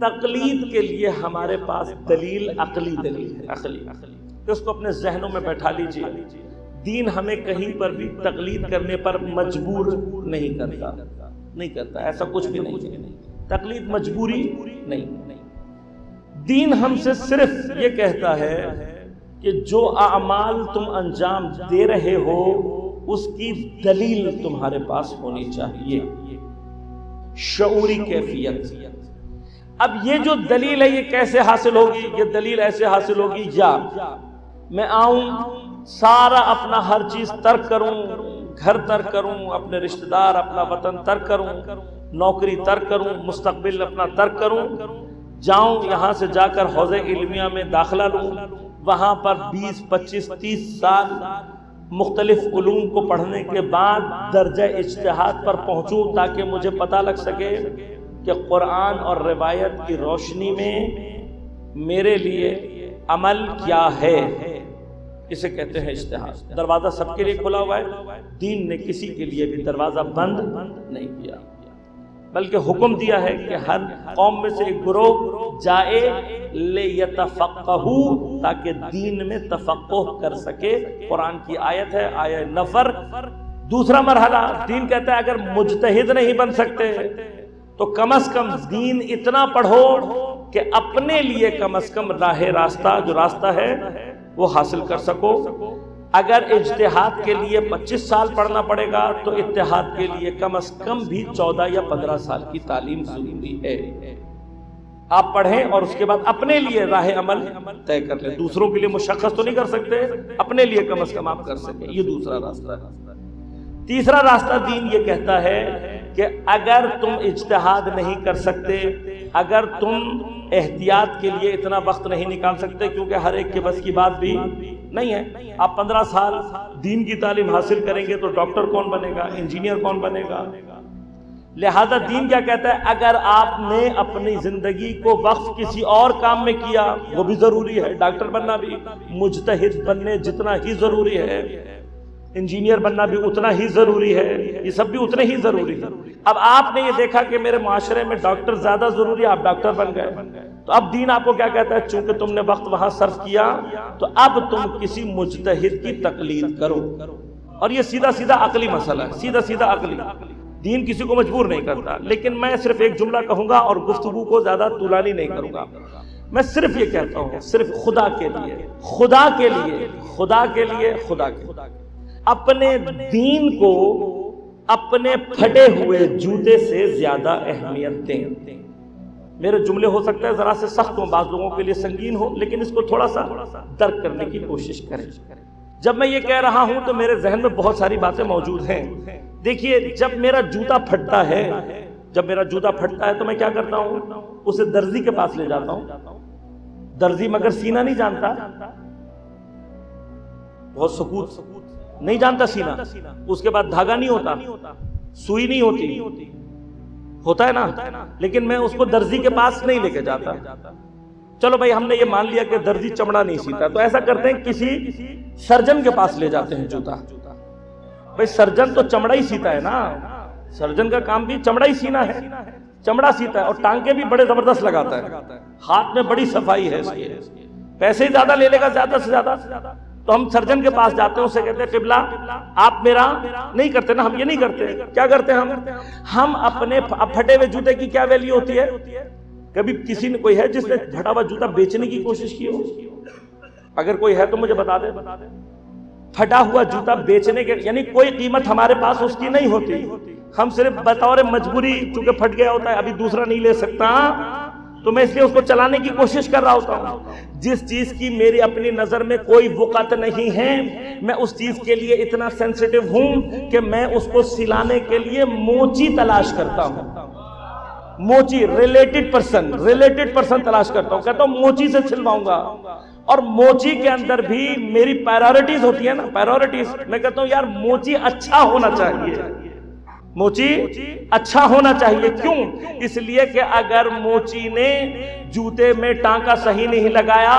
تقلید کے لیے ہمارے پاس دلیل عقلی دلیل ہے، عقلی تو اس کو اپنے ذہنوں میں بیٹھا لیجئے۔ دین ہمیں کہیں پر بھی تقلید کرنے پر مجبور نہیں کرتا، ایسا کچھ بھی نہیں ہے، تقلید مجبوری نہیں۔ دین ہم سے صرف یہ کہتا ہے کہ جو اعمال تم انجام دے رہے ہو اس کی دلیل تمہارے پاس ہونی چاہیے، شعوری کیفیت۔ اب یہ جو دلیل ہے یہ کیسے حاصل ہوگی؟ یہ دلیل ایسے حاصل ہوگی یا میں آؤں سارا اپنا ہر چیز ترک کروں، گھر ترک کروں، اپنے رشتہ دار، اپنا وطن ترک کروں، نوکری ترک کروں، مستقبل اپنا ترک کروں، جاؤں یہاں سے جا کر حوض علمیہ میں داخلہ لوں، وہاں پر 20 25 30 سال مختلف علوم کو پڑھنے کے بعد درجہ اجتہاد پر پہنچوں تاکہ مجھے پتہ لگ سکے کہ قرآن اور روایت کی روشنی میں میرے لیے عمل کیا ہے۔ اسے کہتے ہیں اجتہاد۔ دروازہ سب کے لیے کھلا ہوا ہے، دین نے کسی کے لیے بھی دروازہ بند نہیں کیا، بلکہ حکم دیا ہے کہ ہر قوم میں سے ایک گروہ جائے لِيَتَفَقَّهُوا تاکہ دین میں تفقہ کر سکے۔ قرآن کی آیت ہے، آیہ نفر۔ دوسرا مرحلہ دین کہتا ہے اگر مجتہد نہیں بن سکتے تو کم از کم دین اتنا پڑھو کہ اپنے لیے کم از کم راہ راستہ جو راستہ ہے وہ حاصل کر سکو۔ اگر اجتہاد کے لیے 25 سال پڑھنا پڑے گا تو اتحاد کے لیے کم از کم بھی 14 یا 15 سال کی تعلیم ضروری ہے۔ آپ پڑھیں اور اس کے بعد اپنے لیے راہ عمل طے کر لیں۔ دوسروں کے لیے مشخص تو نہیں کر سکتے، اپنے لیے کم از کم آپ کر سکیں، یہ دوسرا راستہ ہے۔ تیسرا راستہ دین یہ کہتا ہے کہ اگر تم اجتہاد نہیں کر سکتے، اگر تم احتیاط کے لیے اتنا وقت نہیں نکال سکتے، کیونکہ ہر ایک کے بس کی بات بھی نہیں ہے۔ آپ 15 سال دین کی تعلیم حاصل کریں گے تو ڈاکٹر کون بنے گا، انجینئر کون بنے گا؟ لہذا دین کیا کہتا ہے اگر آپ نے اپنی زندگی کو وقف کسی اور کام میں کیا وہ بھی ضروری ہے، ڈاکٹر بننا بھی مجتہد بننے جتنا ہی ضروری ہے، انجینئر بننا بھی اتنا ہی ضروری ہے، یہ سب بھی اتنے ہی ضروری ہے۔ اب آپ نے یہ دیکھا کہ میرے معاشرے میں ڈاکٹر زیادہ ضروری ہے، آپ ڈاکٹر بن گئے، تو اب دین آپ کو کیا کہتا ہے چونکہ تم نے وقت وہاں صرف کیا تو اب تم کسی مجتہد کی تقلید کرو۔ اور یہ سیدھا سیدھا عقلی مسئلہ ہے، سیدھا سیدھا عقلی۔ دین کسی کو مجبور نہیں کرتا، لیکن میں صرف ایک جملہ کہوں گا اور گفتگو کو زیادہ طولانی نہیں کروں گا۔ میں صرف یہ کہتا ہوں صرف خدا کے لیے، خدا کے لیے، خدا کے لیے، خدا کے لیے اپنے دین کو اپنے پھٹے ہوئے جوتے سے زیادہ اہمیت دیں۔ میرے جملے ہو سکتا ہے ذرا سے سخت ہوں، بعض لوگوں کے لیے سنگین ہو، لیکن اس کو تھوڑا سا درک کرنے کی کوشش کریں۔ جب میں یہ کہہ رہا ہوں تو میرے ذہن میں بہت ساری باتیں موجود ہیں۔ دیکھیے جب میرا جوتا پھٹتا ہے، جب میرا جوتا پھٹتا ہے تو میں کیا کرتا ہوں؟ اسے درزی کے پاس لے جاتا ہوں۔ درزی مگر سینہ نہیں جانتا، بہت سکوت نہیں جانتا سینہ، اس کے بعد دھاگا نہیں ہوتا، سوئی نہیں ہوتی، ہوتا ہے نا، لیکن میں اس کو درزی کے پاس نہیں لے کے جاتا۔ چلو بھائی ہم نے یہ مان لیا کہ درزی چمڑا نہیں سیتا، تو ایسا کرتے ہیں کسی سرجن کے پاس لے جاتے ہیں جوتا۔ بھائی سرجن تو چمڑا ہی سیتا ہے نا، سرجن کا کام بھی چمڑا ہی سینا ہے، چمڑا سیتا ہے اور ٹانکے بھی بڑے زبردست لگاتا ہے، ہاتھ میں بڑی صفائی ہے، پیسے ہی زیادہ لے لے گا زیادہ سے زیادہ۔ تو ہم سرجن کے پاس جاتے ہیں، اسے کہتے ہیں قبلہ آپ میرا نہیں کرتے نا، ہم یہ نہیں کرتے، کیا کرتے ہیں ہم اپنے پھٹے ہوئے جوتے کی کیا ویلیو ہوتی ہے؟ کبھی کسی نے کوئی ہے جس نے پھٹا ہوا جوتا بیچنے کی کوشش کی ہو؟ اگر کوئی ہے تو مجھے بتا دے۔ پھٹا ہوا جوتا بیچنے کے یعنی کوئی قیمت ہمارے پاس اس کی نہیں ہوتی، ہم صرف بطور مجبوری چونکہ پھٹ گیا ہوتا ہے ابھی دوسرا نہیں لے سکتا تو میں اس لیے اس کو چلانے کی کوشش کر رہا ہوتا ہوں۔ جس چیز کی میری اپنی نظر میں کوئی وقت نہیں ہے میں اس چیز کے لیے اتنا سینسیٹیو ہوں کہ میں اس کو سلانے کے لیے موچی تلاش کرتا ہوں، موچی ریلیٹڈ پرسن تلاش کرتا ہوں، کہتا ہوں موچی سے سلواؤں گا۔ اور موچی کے اندر بھی میری پرائیورٹیز ہوتی ہیں نا، پرائیورٹیز میں کہتا ہوں یار موچی اچھا ہونا چاہیے، موچی اچھا ہونا چاہیے۔ کیوں؟ اس لیے کہ اگر موچی نے جوتے میں ٹانکا صحیح نہیں لگایا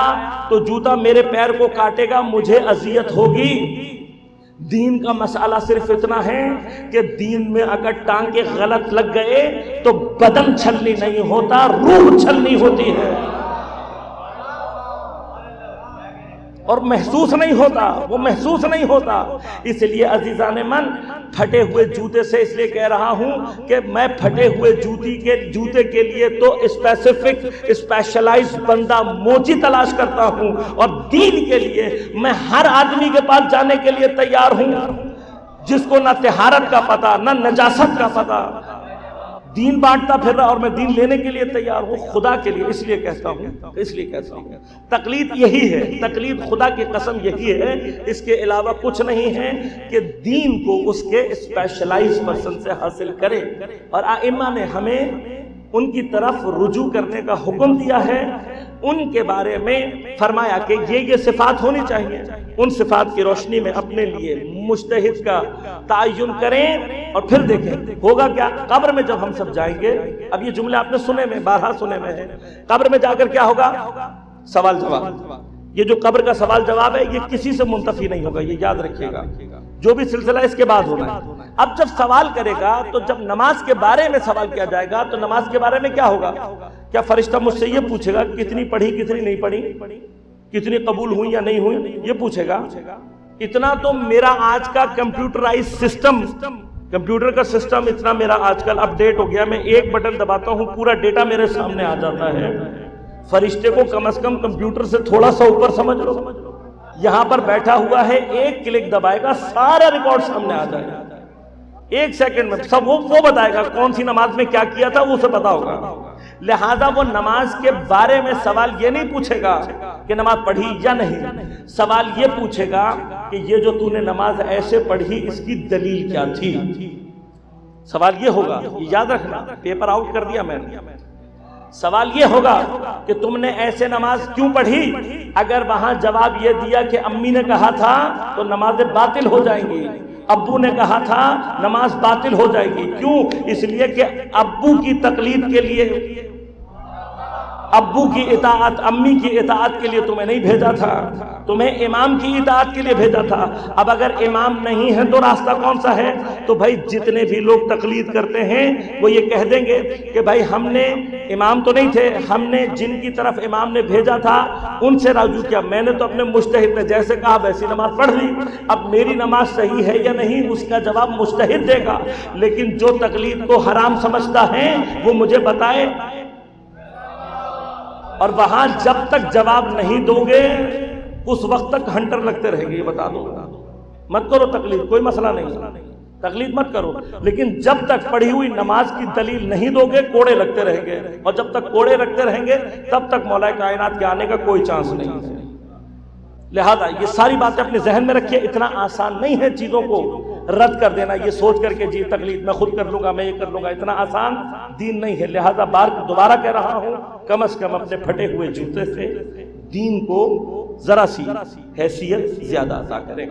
تو جوتا میرے پیر کو کاٹے گا، مجھے اذیت ہوگی۔ دین کا مسئلہ صرف اتنا ہے کہ دین میں اگر ٹانکے غلط لگ گئے تو بدن چھلنی نہیں ہوتا، روح چھلنی ہوتی ہے، اور محسوس نہیں ہوتا، وہ محسوس نہیں ہوتا۔ اس لیے عزیزان من، پھٹے ہوئے جوتے سے اس لیے کہہ رہا ہوں کہ میں پھٹے ہوئے جوتے کے لیے تو اسپیسیفک اسپیشلائز بندہ موچی تلاش کرتا ہوں، اور دین کے لیے میں ہر آدمی کے پاس جانے کے لیے تیار ہوں جس کو نہ طہارت کا پتہ نہ نجاست کا پتہ، دین بانٹتا پھر رہا اور میں دین لینے کے لیے تیار ہوں خدا کے لیے۔ اس لیے کہتا ہوں تقلید یہی ہے، تقلید خدا کی قسم یہی ہے، اس کے علاوہ کچھ نہیں ہے کہ دین کو اس کے اسپیشلائز پرسن سے حاصل کرے، اور ائمہ نے ہمیں ان کی طرف رجوع کرنے کا حکم دیا ہے، ان کے بارے میں فرمایا کہ یہ صفات ہونی چاہیے، ان صفات کی روشنی میں اپنے لیے مجتہد کا تعین کریں، اور پھر دیکھیں ہوگا کیا۔ قبر میں جب ہم سب جائیں گے، اب یہ جملے آپ نے سنے میں بارہا سنے میں ہے، قبر میں جا کر کیا ہوگا؟ سوال جواب۔ یہ جو قبر کا سوال جواب ہے یہ کسی سے منتفی نہیں ہوگا، یہ یاد رکھیے گا، جو بھی سلسلہ اس کے بعد ہونا ہے۔ اب جب سوال کرے گا تو جب نماز کے بارے میں سوال کیا جائے گا تو نماز کے بارے میں کیا ہوگا؟ کیا فرشتہ مجھ سے یہ پوچھے گا کتنی پڑھی کتنی نہیں پڑھی، کتنی قبول ہوئی یا نہیں ہوئی، یہ پوچھے گا؟ اتنا تو میرا آج کا کمپیوٹرائز سسٹم، کمپیوٹر کا سسٹم اتنا میرا آج کل اپ ڈیٹ ہو گیا، میں ایک بٹن دباتا ہوں پورا ڈیٹا میرے سامنے آ جاتا ہے۔ فرشتے کو کم از کم کمپیوٹر سے تھوڑا سا اوپر سمجھ لو، یہاں پر بیٹھا ہوا ہے، ایک کلک دبائے گا سارا ریکارڈ سامنے آ جائے گا، ایک سیکنڈ میں سب وہ بتائے گا کون سی نماز میں کیا کیا تھا، وہ اسے پتا ہوگا۔ لہذا وہ نماز کے بارے میں سوال یہ نہیں پوچھے گا کہ نماز پڑھی یا نہیں، سوال یہ پوچھے گا کہ یہ جو تو نے نماز ایسے پڑھی اس کی دلیل کیا تھی، سوال یہ ہوگا، یہ یاد رکھنا، پیپر آؤٹ کر دیا میں نے۔ سوال یہ ہوگا کہ تم نے ایسے نماز کیوں پڑھی، اگر وہاں جواب یہ دیا کہ امی نے کہا تھا تو نمازیں باطل ہو جائیں گی، ابو نے کہا تھا نماز باطل ہو جائے گی۔ کیوں؟ اس لیے کہ ابو کی تقلید کے لیے، ابو کی اطاعت، امی کی اطاعت کے لیے تمہیں نہیں بھیجا تھا، تمہیں امام کی اطاعت کے لیے بھیجا تھا۔ اب اگر امام نہیں ہے تو راستہ کون سا ہے؟ تو بھائی جتنے بھی لوگ تقلید کرتے ہیں وہ یہ کہہ دیں گے کہ بھائی ہم نے، امام تو نہیں تھے، ہم نے جن کی طرف امام نے بھیجا تھا ان سے رجوع کیا، میں نے تو اپنے مجتہد نے جیسے کہا ویسی نماز پڑھ لی، اب میری نماز صحیح ہے یا نہیں اس کا جواب مجتہد دے گا، لیکن جو تقلید کو حرام سمجھتا ہے وہ مجھے بتائے۔ اور وہاں جب تک جواب نہیں دو گے اس وقت تک ہنٹر لگتے رہیں گے، یہ بتا دو، مت کرو تقلید، کوئی مسئلہ نہیں، تقلید مت کرو، لیکن جب تک پڑھی ہوئی نماز کی دلیل نہیں دو گے کوڑے لگتے رہیں گے، اور جب تک کوڑے لگتے رہیں گے تب تک مولا کائنات کے آنے کا کوئی چانس نہیں ہے۔ لہذا یہ ساری باتیں اپنے ذہن میں رکھیے، اتنا آسان نہیں ہے چیزوں کو رد کر دینا یہ سوچ کر کے جی تقلید میں خود کر لوں گا، میں یہ کر لوں گا، اتنا آسان دین نہیں ہے۔ لہذا دوبارہ کہہ رہا ہوں، کم از کم اپنے پھٹے ہوئے جوتے سے دین کو ذرا سی حیثیت زیادہ عطا کریں۔